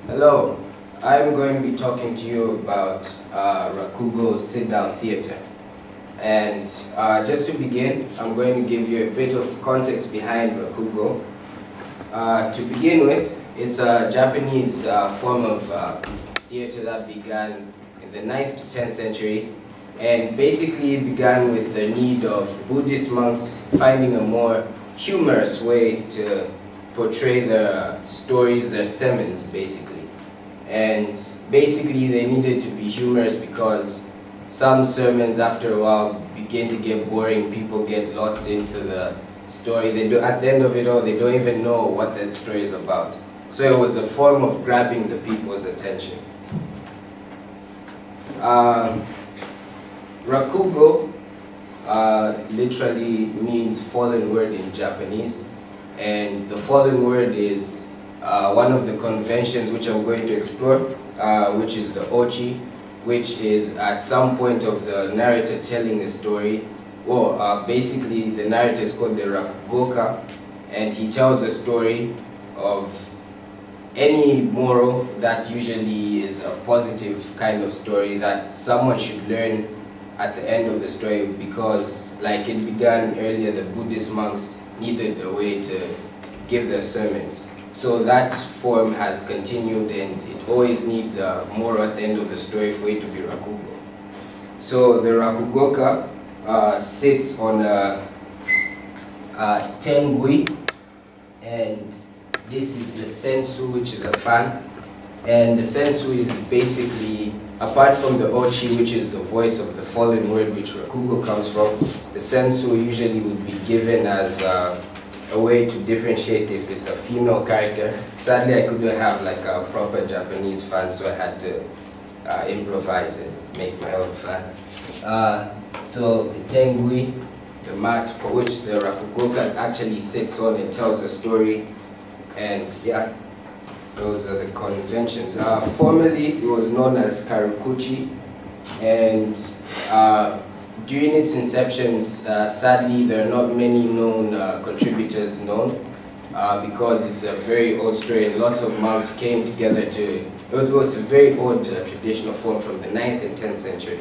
Hello, I'm going to be talking to you about Rakugo sit-down theater. And just to begin, I'm going to give you a bit of context behind Rakugo. To begin with, it's a Japanese form of theater that began in the 9th to 10th century, and basically it began with the need of Buddhist monks finding a more humorous way to portray their stories, their sermons, basically. And basically they needed to be humorous because some sermons after a while begin to get boring, people get lost into the story. At the end of it all, they don't even know what that story is about. So it was a form of grabbing the people's attention. Rakugo literally means fallen word in Japanese, and the fallen word is one of the conventions which I'm going to explore, which is the ochi, which is at some point of the narrator telling a story. Well, basically the narrator is called the Rakugoka, and he tells a story of any moral that usually is a positive kind of story that someone should learn at the end of the story, because like it began earlier, the Buddhist monks needed a way to give their sermons. So that form has continued, and it always needs a moral at the end of the story for it to be Rakugo. So the Rakugoka sits on a tengui, and this is the sensu, which is a fan. And the sensu is basically, apart from the ochi, which is the voice of the fallen word which Rakugo comes from, the sensu usually would be given as a way to differentiate if it's a female character. Sadly, I couldn't have like a proper Japanese fan, so I had to improvise and make my own fan. So the tengui, the mat for which the Rakugoka actually sits on and tells a story, and yeah, those are the conventions. Formerly, it was known as Karukuchi, and during its inception, sadly, there are not many known contributors known, because it's a very old story, and lots of monks came together to, it's a very old traditional form from the 9th and 10th century.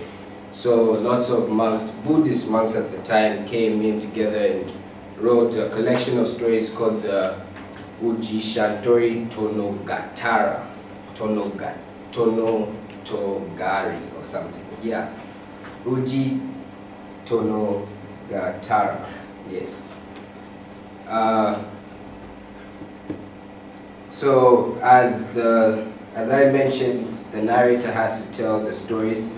So lots of monks, Buddhist monks at the time, came in together and wrote a collection of stories called the Uji Shantori Tonogatara, Tonotogari or something. Yeah, Uji Tonogatara. Yes. So as I mentioned, the narrator has to tell the stories,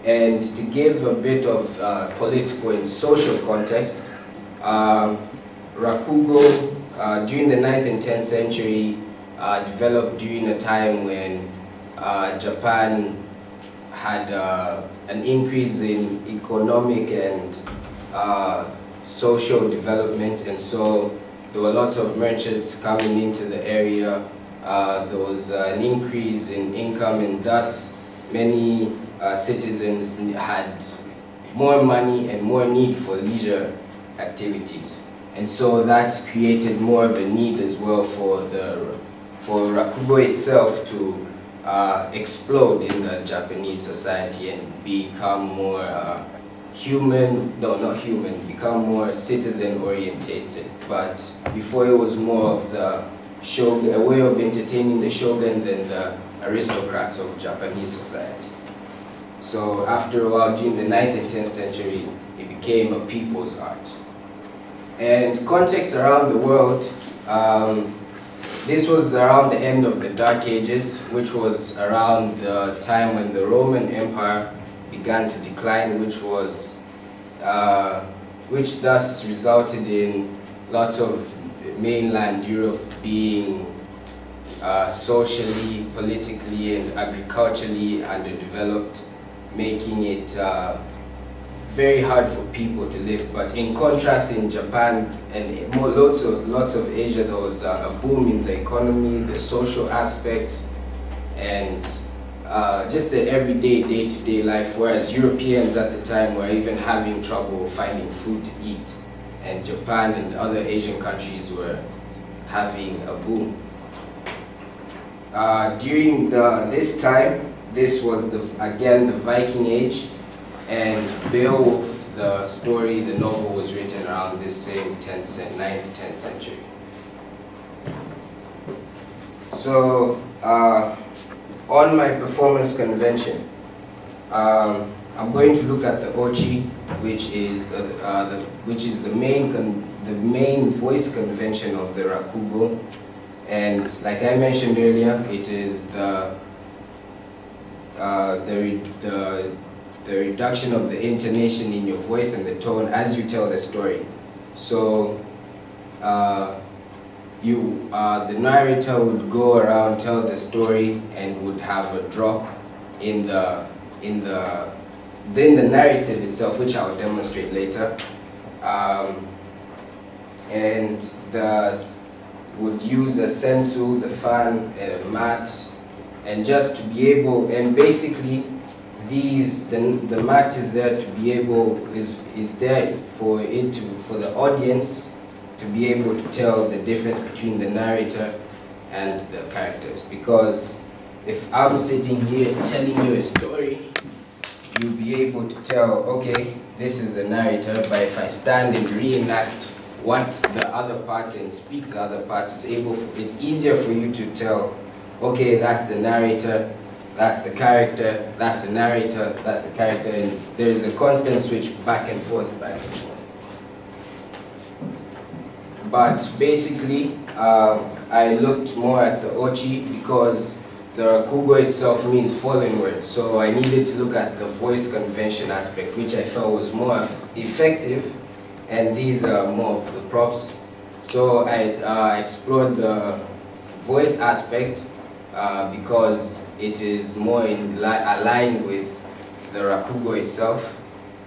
and to give a bit of political and social context, Rakugo during the 9th and 10th century developed during a time when Japan had an increase in economic and social development, and so there were lots of merchants coming into the area. There was an increase in income, and thus many citizens had more money and more need for leisure activities. And so that created more of a need as well for Rakugo itself to explode in the Japanese society and become more become more citizen orientated. But before, it was more of a way of entertaining the shoguns and the aristocrats of Japanese society. So after a while, during the 9th and 10th century, it became a people's art. And context around the world, this was around the end of the Dark Ages, which was around the time when the Roman Empire began to decline, which thus resulted in lots of mainland Europe being socially, politically, and agriculturally underdeveloped, making it very hard for people to live. But in contrast, in Japan and lots of Asia, there was a boom in the economy, the social aspects, and just the everyday, day-to-day life, whereas Europeans at the time were even having trouble finding food to eat, and Japan and other Asian countries were having a boom. During this time, this was again the Viking Age, and Beowulf, the story, the novel was written around this same 9th, 10th century. So, on my performance convention, I'm going to look at the Ochi, which is the main voice convention of the Rakugo, and like I mentioned earlier, it is the reduction of the intonation in your voice and the tone as you tell the story. So the narrator would go around, tell the story, and would have a drop in the narrative itself, which I'll demonstrate later, and would use a sensu, the fan, and a mat, and just to be able, and basically the mat is there to be able, is there for the audience to be able to tell the difference between the narrator and the characters. Because if I'm sitting here telling you a story, you'll be able to tell, okay, this is the narrator, but if I stand and reenact what the other parts and speak the other parts, it's easier for you to tell, okay, that's the narrator, that's the character, that's the narrator, that's the character, and there's a constant switch back and forth, back and forth. But basically, I looked more at the Ochi because the Rakugo itself means fallen word, so I needed to look at the voice convention aspect, which I felt was more effective, and these are more of the props. So I explored the voice aspect because it is more aligned with the Rakugo itself,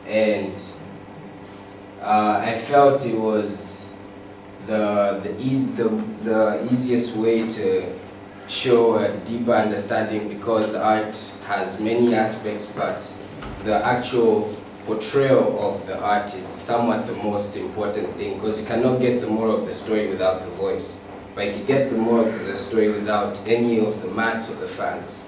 and I felt it was the easiest way to show a deeper understanding, because art has many aspects, but the actual portrayal of the art is somewhat the most important thing, because you cannot get the moral of the story without the voice. But you can get the moral of the story without any of the mats or the fans.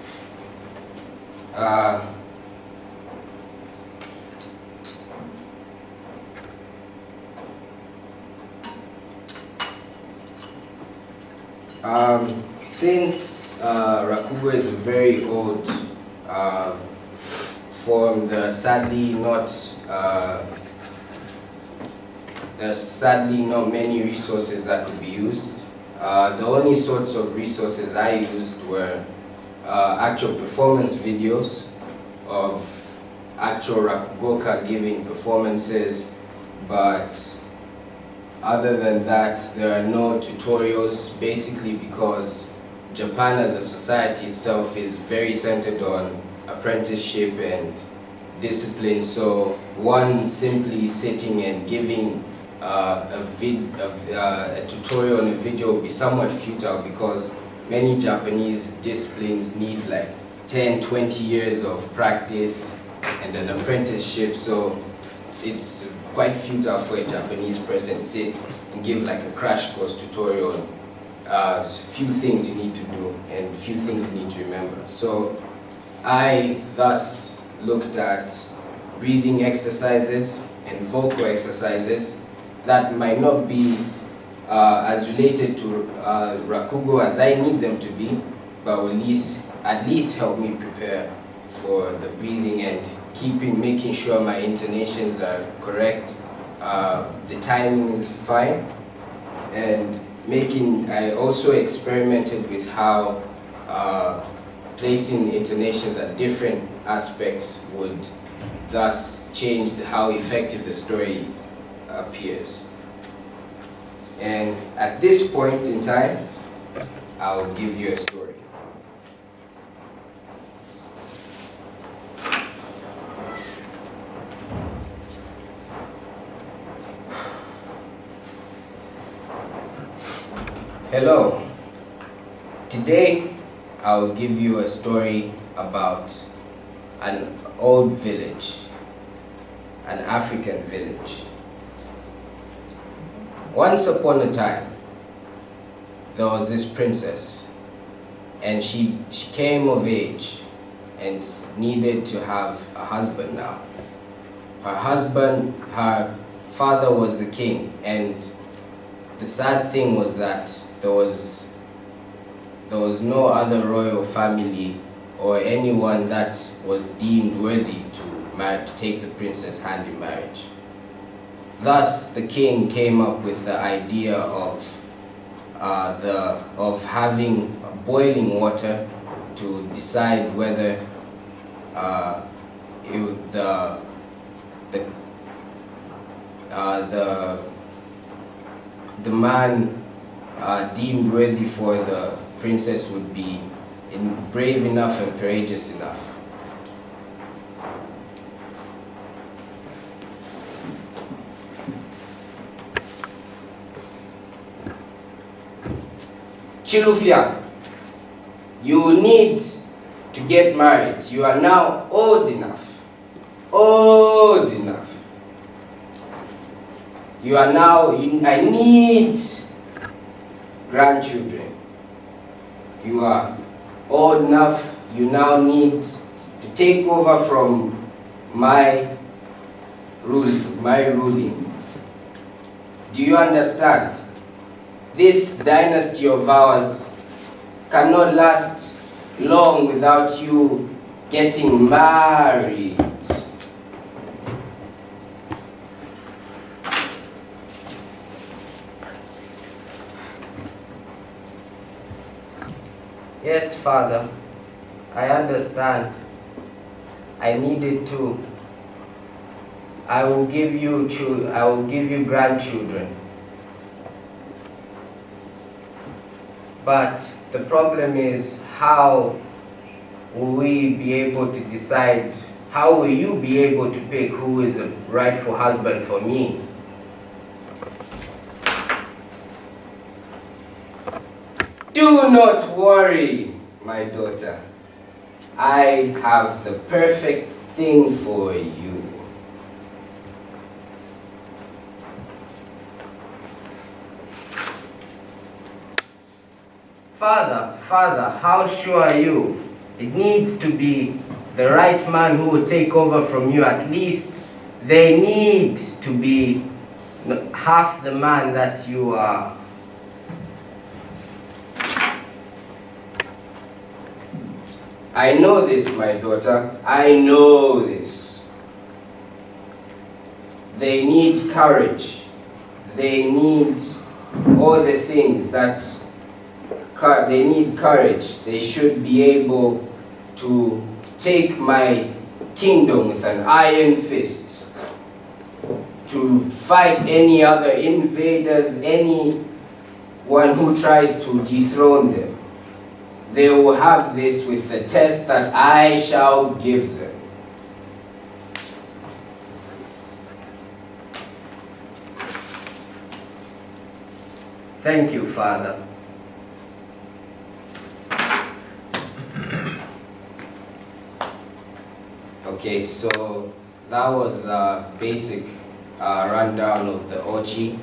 Since Rakugo is a very old form, there's sadly not many resources that could be used. The only sorts of resources I used were actual performance videos of actual Rakugoka giving performances, but other than that, there are no tutorials, basically because Japan as a society itself is very centered on apprenticeship and discipline, so one simply sitting and giving a tutorial on a video would be somewhat futile, because many Japanese disciplines need like 10-20 years of practice and an apprenticeship, so it's quite futile for a Japanese person to sit and give like a crash course tutorial on few things you need to do and few things you need to remember. So I thus looked at breathing exercises and vocal exercises that might not be as related to Rakugo as I need them to be, but will at least help me prepare for the breathing and making sure my intonations are correct, the timing is fine, and I also experimented with how placing intonations at different aspects would thus change how effective the story appears. And at this point in time, I'll give you a story. Hello. Today, I'll give you a story about an old village, an African village. Once upon a time, there was this princess, and she came of age and needed to have a husband now. Her father was the king, and the sad thing was that there was no other royal family or anyone that was deemed worthy to take the princess' hand in marriage. Thus, the king came up with the idea of having boiling water to decide whether the man deemed worthy for the princess would be brave enough and courageous enough. Chilufya, you need to get married. You are now old enough. Old enough. You are now, I need grandchildren. You are old enough. You now need to take over from my ruling. Do you understand? This dynasty of ours cannot last long without you getting married. Yes, Father, I understand. I needed to. I will give you grandchildren. But the problem is, how will we be able to decide, how will you be able to pick who is the rightful husband for me? Do not worry, my daughter. I have the perfect thing for you. Father, how sure are you? It needs to be the right man who will take over from you. At least they need to be half the man that you are. I know this, my daughter. I know this. They need courage. They need all the things that they need courage. They should be able to take my kingdom with an iron fist, to fight any other invaders, anyone who tries to dethrone them. They will have this with the test that I shall give them. Thank you, Father. Okay, so that was a basic rundown of the Ochi.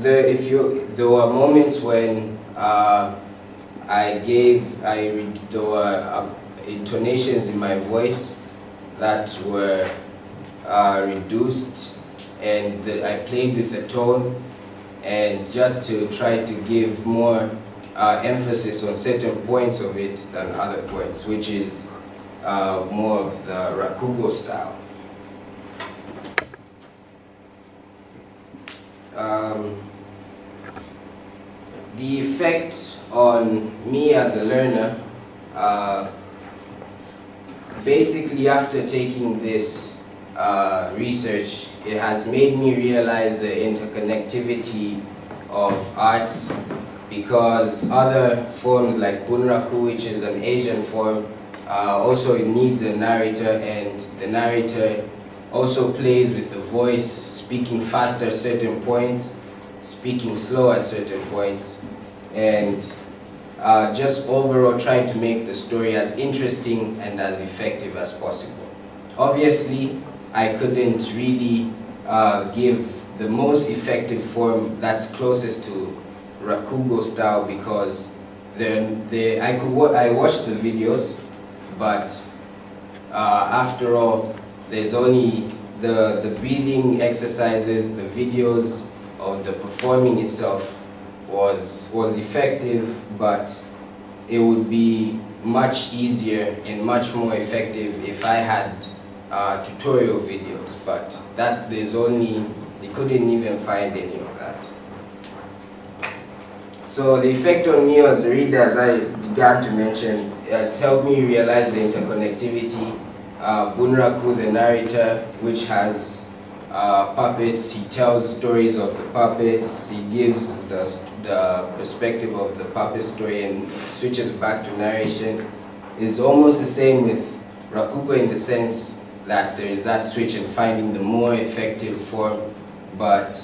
There were moments when there were intonations in my voice that were reduced, and I played with the tone, and just to try to give more emphasis on certain points of it than other points, which is more of the Rakugo style. The effect on me as a learner, basically after taking this research, it has made me realize the interconnectivity of arts, because other forms like Bunraku, which is an Asian form, also it needs a narrator, and the narrator also plays with the voice, speaking fast at certain points, speaking slow at certain points, and just overall trying to make the story as interesting and as effective as possible. Obviously, I couldn't really give the most effective form that's closest to Rakugo style, because I watched the videos, but after all, there's only the breathing exercises, the videos of the performing itself was effective, but it would be much easier and much more effective if I had tutorial videos, but they couldn't even find any of that. So the effect on me as a reader, as I began to mention, it's helped me realize the interconnectivity. Bunraku, the narrator, which has puppets, he tells stories of the puppets, he gives the perspective of the puppet story and switches back to narration, is almost the same with Rakugo in the sense that there is that switch in finding the more effective form, but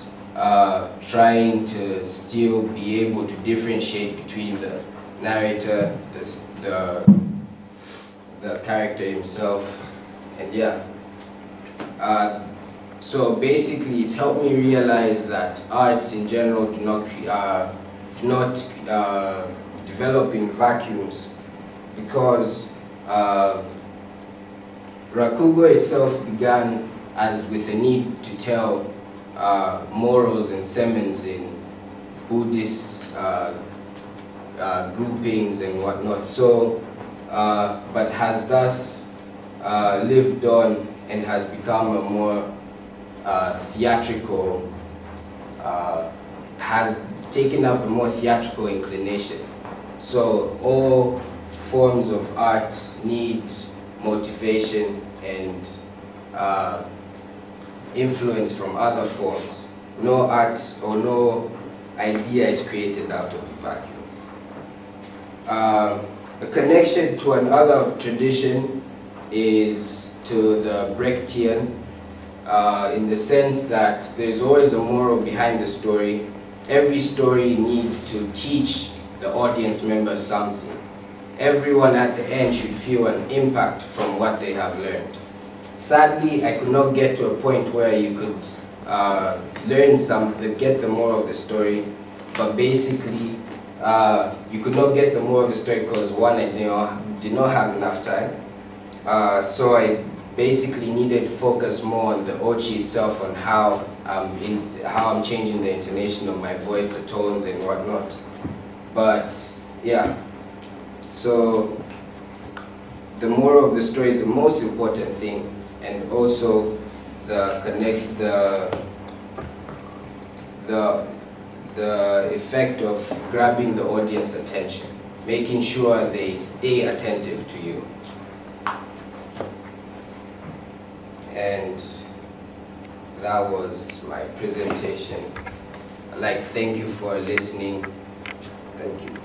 trying to still be able to differentiate between the narrator, the character himself, and yeah. So basically, it's helped me realize that arts in general do not develop in vacuums, because Rakugo itself began as with a need to tell morals and sermons in Buddhist groupings and whatnot. So, but has thus lived on and has become a more theatrical, has taken up a more theatrical inclination. So all forms of art need motivation and influence from other forms. No art or no idea is created out of a vacuum. A connection to another tradition is to the Brechtian, in the sense that there's always a moral behind the story. Every story needs to teach the audience member something. Everyone at the end should feel an impact from what they have learned. Sadly, I could not get to a point where you could learn something, get the moral of the story, but basically you could not get the moral of the story because one, I did not have enough time. So I basically needed to focus more on the ochi itself, on how I'm changing the intonation of my voice, the tones and whatnot. But yeah, so the moral of the story is the most important thing, and also the effect of grabbing the audience attention, making sure they stay attentive to you. And that was my presentation. Thank you for listening. Thank you.